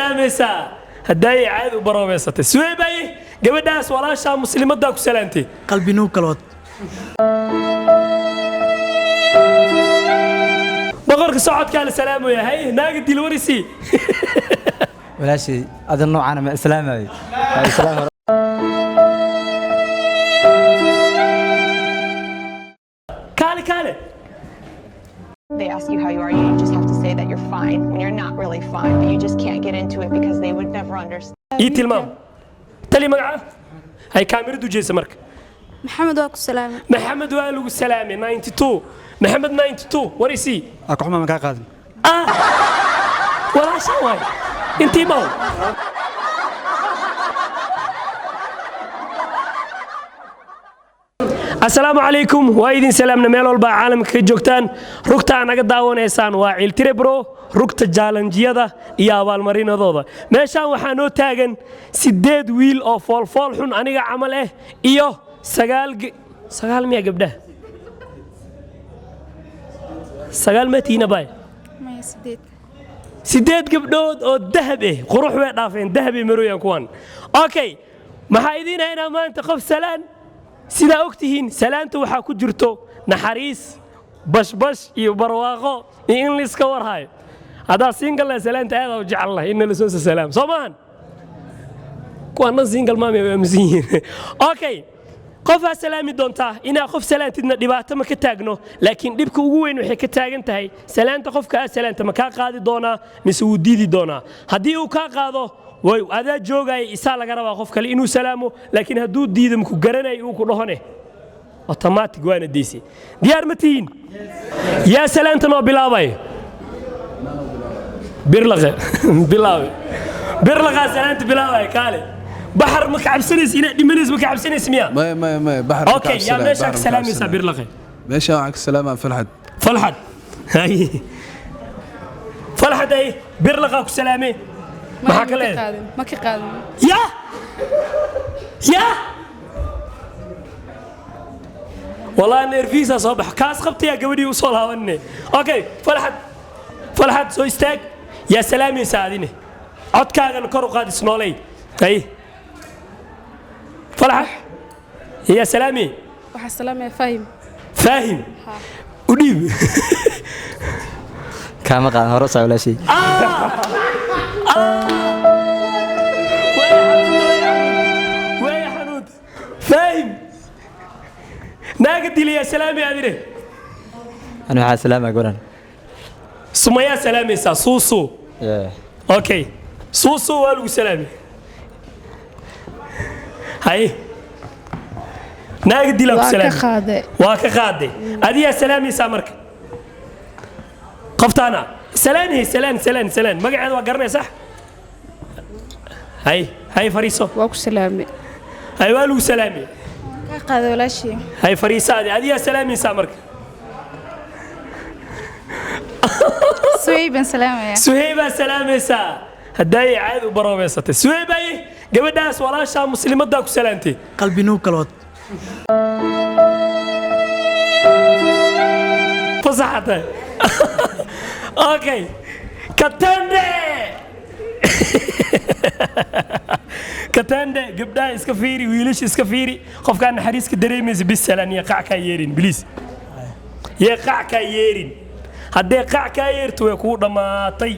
سلاميسا هداي عاد وبروبيسته سويباي gabadhaas walaasha muslimadda ku salaantay qalbi nuu kalood boqorka socodka la salaamo yahay naaga dil warisi walaashi adan noocan ma islaamay islaam kale They ask you how you are, you just have to say that you're fine when you're not really fine, but you just can't get into it because they would never understand. tilmaam tali magaca hay kaamiradu jeesa marka محمد واكو سلامة محمد waa سلامي 92 محمد 92 warisi akuma ma ka qaadin wala shaway intii ma السلام عليكم وايدين سلامنا ميل والبا عالمka ka joogtaan rugta anaga daawanaysaan waa Ciltire Bro rugta challenge-yada iyo abaalmarinadooda meeshaan waxaa noo taagan 8 wiil oo fool xun aniga camal ah iyo 9 miya gabdhaha 9 matiina bay ما يسديد 8 gabdhood oo dahab ah qurux way dhaafeen dahab ay marooyaan kuwan okay maxaa idin hayna maanta qof salaan sida ogtihiin salaanta waxa ku jirto naxariis bashbash iyo barwaaqo in la iska warhayo hada single la salaanta aad u jecel in la soo salaam soomaan kuwana single ma meemsiin okay qof salaami doonta ina qof salaantidna dhibaato ma ka taagno laakiin dhibka ugu weyn waxay ka taagan tahay salaanta qofka salaanta ma ka qaadi doona mise uu diidi doona hadii uu ka qaado way adaa joogay isa laga rabaa qof kale inuu salaamo laakiin haduu diidam ku garanay uu ku dhahone automatic waana diisi diyaar ma tiin ya salaanta noo bilaabay birlaqa salaanta bilaabay kale بحر ما كعبسنيس إنا دمنيس ما كعبسنيس ميا ما بحر أوكي يا ماشاك سلامي سابير لقي ماشاك السلامة فلحد هاي فلحد أي بير لقاك سلامي ما حكى له ما كقادم يا والله نرفيزة صباح كاس خبطي يا قبلي وصلها وني أوكي فلحد سو استاك يا سلامي ساعديني عد كاغن كرو قاد سنولي هاي فرح يا سلامي وح سلامة فاهم وديب كما قال هرس ولا شيء ويا حنود فاهم ناقد لي يا سلامي ادري انا مع السلامه اقول انا سمية سلامي سوسو اوكي سوسو والو سلامي هاي ناقد لك سلام واك خاده ادي يا سلامي سامرك قفتانا سلام مقعد وقرني صح هاي فريسو واكو سلامة هاي والو سلامي قاعد ولا شيء هاي فريسة ادي يا سلامي سامرك سهيبة سلامي سا هداي عاد وبروبيسته سويباي gabadhaas walaasha muslimadda ku salaantay qalbi nuu kalood fasaxata okay katande gabdhaha iska fiiri wiilash iska fiiri qofka naxariiska dareemaysa bisalan ya qac ka yeerin please ya qac ka yeerin hadee qac ka yeerto way ku dhamaatay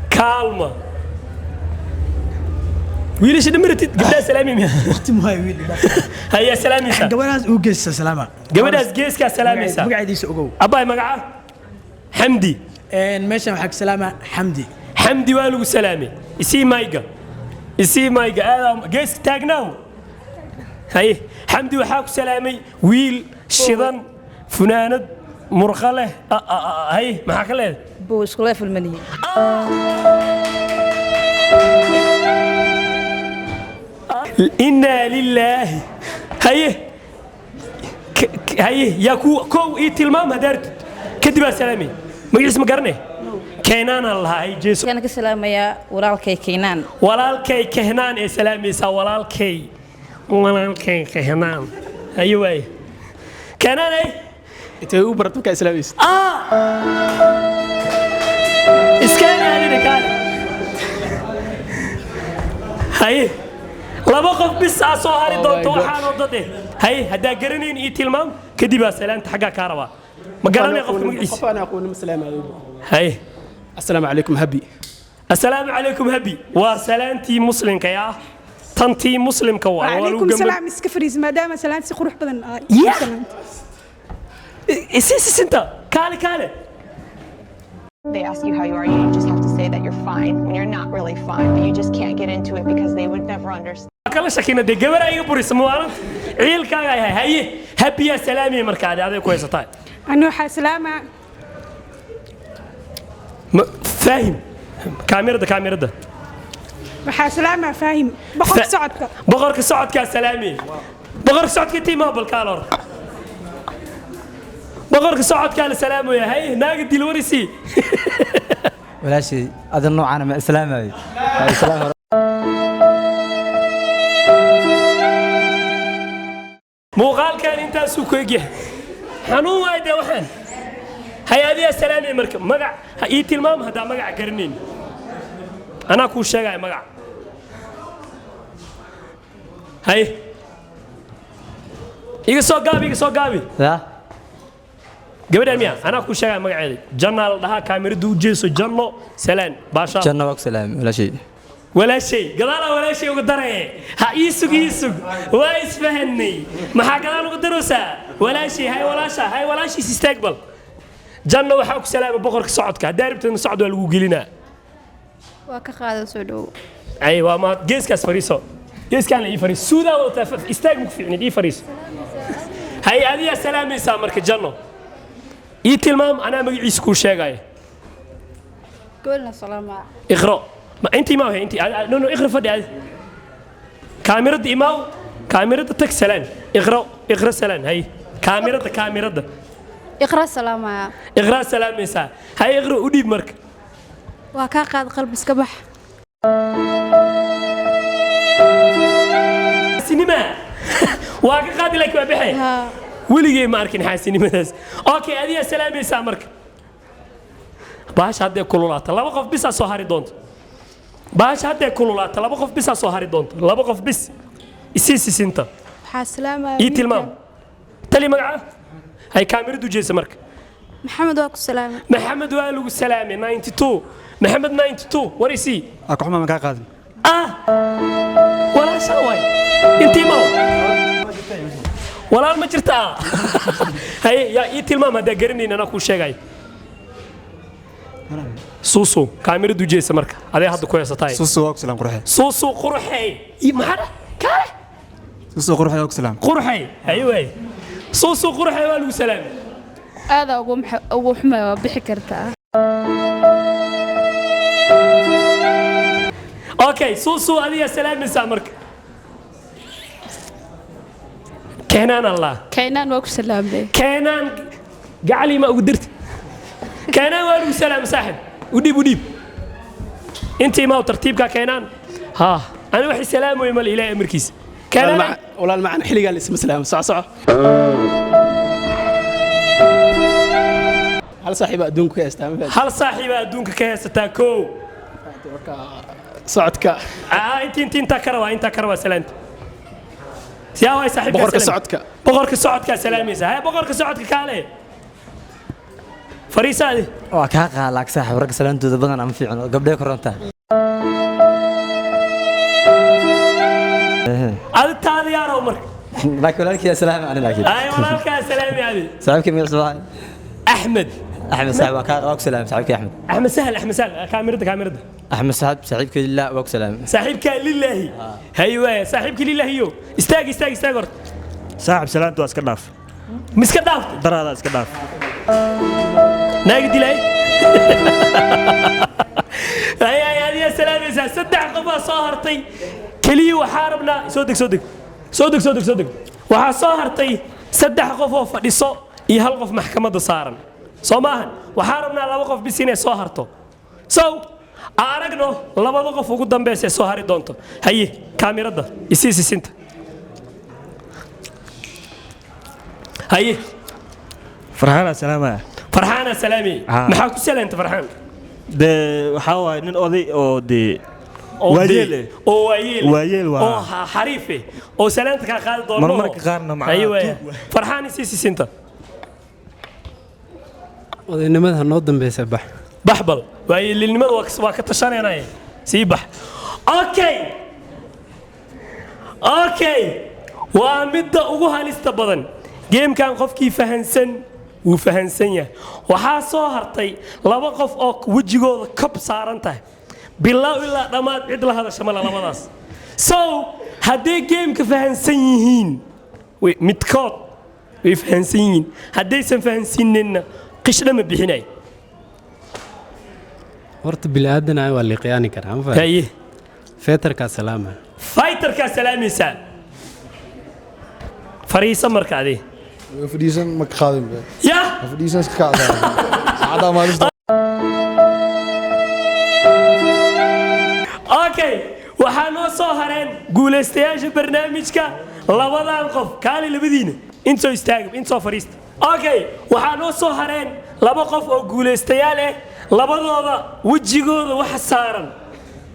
كالما ويلش دمرتي قبل سلامي waqti ma wiil هيا سلامي سا gabadhaas uu geeysa salaama gabadhaas geeska سلامي سا magaciisa ogow abay magaca حمدي meeshan waxa ka salaama حمدي waa سلامي isii mayga gees taagnaaw هاي حمدي waxa ku salaamay wiil shidan funaanad murqale هاي maxaa ka leedahay بو اسكولا في المنية إنا لله هاي يا كو إتلمام هدرت كدب سلامي ما اسم قرنه كينان الله هاي جيسو كان كسلامة يا ورالكي كينان ورالكي كهنان يا سلامي سا ورالكي كهنان أيوة كينان أي inta uu barto ka islaamis كالي كالي هاي لما قف بس أصهاري دون توحان وضده هاي هدا قرنين إيتي المام كدي سلامت حقا كهرباء ما قرني قف مقعيس أنا أقول السلام عليكم هاي السلام عليكم هبي السلام عليكم هبي وسلامتي مسلم كيا تنتي مسلم كوا وعليكم السلام اسكفريز ما دام سلامتي قروح بدن يا سيس انت كالي كالي They ask you how you are, you just have to say that you're fine when you're not really fine, but you just can't get into it because they would never understand. kala shakina de gabar ay buris muwaarad ciilkaaga yahay haye habiya salaami markaad aad ku haysataa أنا وحا سلامة فاهم كاميرا وحا سلامة فاهم بقول صعدك بقرك صعدك سلامي بقرك صعدك تي ما بالكالور بقرك صعدك السلام يا هي ناقد الورسي ولا شيء هذا النوع أنا سلامة سلامة muuqaal kan intaasuu ku egyahay xanuun waayde waxaan hay-adiya salaami marka magac ha ii tilmaam haddaa magac garanayn anaa kuu sheegaya magac hay iga soo gaabi لا gabadhaan miya anaa kuu sheegaya magaceeda jannaa la dhahaa kaamiradu u jeeso janno salaan baasha جنة وقت سلام ولا شيء walaashay gadaal walaashay uga daree ha iisug waa isfahanay maxaa gadaal uga daroosaa walaashay hay walaashay istaaqbal janno waxa ku salaama boqorka socodka hadaa rabtana socod waa lagu gelinaa waa ka qaado soo dhow ay waa ma geeskaas fariiso geeskaan ii fariiso suudaa wada istaag mu fiicnid ii fariiso hay adiya salaamaysa marka janno ii tilmaam anaa magaciisa ku sheegaya goolna salaama iqra ما انت ما هي انت نو اقرا فدي كاميرا ايماو كاميرا تك سلام اقرا سلام هي كاميرا اقرا salaamaya اقرا سلام يسا هاي اقرا وديب مرك waa ka qaad qalb iska bax سينما واقع قادي لك بحي وليجي ما اركن حا سينماس اوكي ادي سلام يسا مرك باش هدي كلولات لaba qof bis soo hari doonto باش هدي كلولات laba qof bis soo hari doonto laba qof bis isiisinta waxa salaama ii tilmaam tali magaca hay kaamiradu jeesa marka maxamed waa ku salaama محمد والو سلامي 92 محمد 92 وريسي أكو حمام كا قادم ولا شاوي انتي مو ولا ما جرتا هي يا اي تلمام هدا غرنين انا كو شيغاي سوسو كاميرا دوجيس marka aday hadda ku heesatay سوسو وقت سلام قرحي سوسو قرحي اي maxada kale سوسو قرحي وقت سلام قرحي ايوه سوسو قرحي والو سلام aada ugu xumay waa bixi kartaa اوكي سوسو ادي سلام مسامرك كينان الله kaynaan waa ku salaamay كينان قعلي ما قدرت كينان والو سلام صاحب وديب انت ما ترتيبك كينان ها انا وحي سلام ويمل الى امركيس كينان والله المعنى حلي قال اسم سلام صح هل صاحب أدونك يا استاذ هل صاحب ادونك كيستا كو صعدك انت كروا سلامت يا واي صاحب بقرك صعدك سلاميسا هاي بقرك صعدك كالي فريسة هذه وكا قالك صاحب رك سلام تو بدن أم في عنو قبل كرنتا هذا تالي يا عمر لكن لك يا سلام علينا أكيد اي والله يا سلامي هذه صاحبك مين صباح احمد صاحب وكا سلام صاحبك أحمد احمد سهل كاميرا أحمد سعد صاحبك لله وك سلام صاحبك لله هيوه صاحبك لله يو استاق ورد صاحب سلامته اسكر داف مسك دافت درا اسكر داف ناقد لي هي يا سلام يا صدق قفا صهرتي كلي وحاربنا صدق waxaa soo hartay 3 qof oo fadhiso iyo hal qof maxkamadda saaran Soomahan waxaa rabnaa 2 qof bis inay soo harto aragno 2 qof ugu dambeysay soo hari doonto haye kaamirada isiisinta haye فرحان سلامة فرحان سلامي maxaa ku salaanta farxaan dee waxaa waaye nin oday oo dee oo waayeel dee- oo waayeel waayeel waa. oo xariif oo salaanta ka qaadi doono Marmarka qaarna macnaha aywa tuug farxaan isi sisinta odaynimada noo dambeysa bax baxbal waayeelnimada waa ka tashanaynaye sii bax okay waa midda ugu halista badan geemkan qofkii fahansan wuu fahansan yahay waxaa soo hartay laba qof oo wejigooda kab saaran tahay bilow ilaa dhammaad cid la hadasha male labadaas so hadday geemka fahansan yihiin midkood way fahansan yihiin haddaysan fahansininna qishdha ma bixinay horta bini'aadan waa la qiyaani karaa ma fahmi haye feetarka salaama faytarkaa salaamaysaa fariisa markaadii fadhiisan ma ka qaadin be yah fadhiisan iska kacdaa saacada maalista okay waxaa noo soo hareen guulaystayaasha barnaamijka labadan qof kaali labadiina intoo istaaga intoo fadhiista okay waxaa noo soo hareen laba qof oo guulaystayaal ah labadooda wejigooda waxa saaran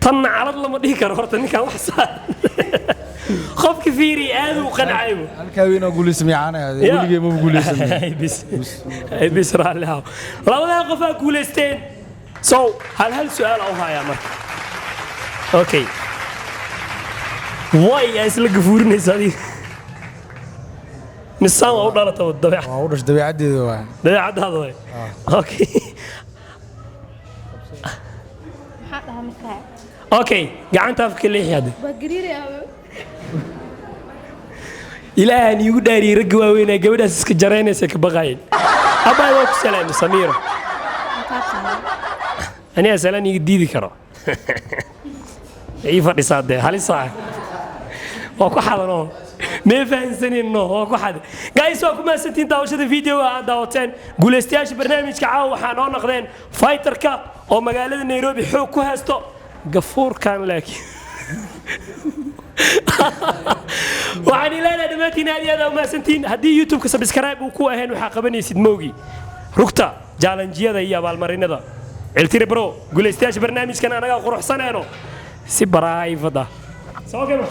tanna calad lama dhihi karo horta ninkan wax saaran qofka fiiri aad u qancaybo halkaa weyn oo guulaysamay caanaha weligay ma guulaysamay bis raalli haw labadan qof aa guulaysteen so hal su'aal u hayaa marka okay way isla gafuurinaysa adiga misaan waa u dhalata dabeecad waa u dhash dabeecaddeeda waa dabeecadaada way okay maxaa dhahaa markaa okay gacanta afka leexi hadda waa gariiri aabe ilaahan iigu dhaariyey ragga waaweynaa gabadhaas iska jaraynaysa ka baqaayeen abbaay waa ku salaami samiiro maxaa tahay aniga salaan iga diidi karo ii fadhisaa dee halisaa waa ku xadanoo mee fahansanino waa ku xadan guys waa ku mahadsantiin daawashada videoga aad daawateen guulaystayaasha barnaamijka caawa waxaa noo noqdeen fighterka oo magaalada nairobi xoog ku haysto gafuurkan laakiin waxaan ilaahay dhammaantiin aad iyo aad umahadsantiin haddii youtube-ka subscribe uu ku ahayn waxaa qabanaysid mowgii rugta jaalanjiyada iyo abaalmarinada ciltiri bro guulaystayaasha barnaamijkan anagaa quruxsanayno si baraayfada soo gaba